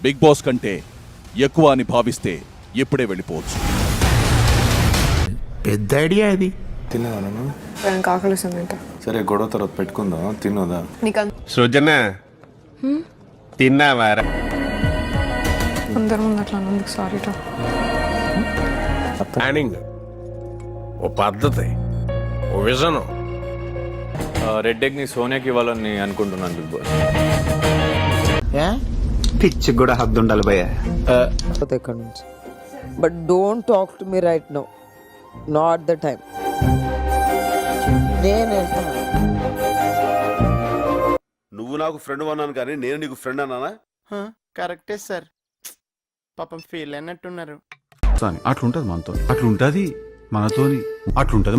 Big boss కంటే ఎక్కువ అని భావిస్తే ఇప్పుడే వెళ్ళిపోవచ్చు. పెద్ద ఐడియా ఇది. తిన్నదా నన్ను? నాకు ఆకలిస్తుందంట. సరే గొడవ తర్వాత పెట్టుకుందాం. తిన్నదా? సృజన తిన్నావారా? అందరం ముందు అట్లా అన్నందుకు సారీ రా. ప్లానింగ్, ఓ పద్ధతి, ఓ విజను. రెడ్ ఎగ్ ని సోనియాకి ఇవ్వాలని అనుకుంటున్నాను బిగ్ బాస్. పిచ్చి కూడా హద్దు ఉండాలి భయ్య. ఇక్కడ నుంచి but don't talk to me right now, not the time. నేను నువ్వు నాకు ఫ్రెండ్ అన్నాను కానీ నేను నీకు ఫ్రెండ్ అన్నానా? కరెక్టే సార్, పాపం ఫీల్ అయినట్టున్నారు. అట్లుంటది మనతో, అట్లుంటది మనతోని, అట్లుంటది.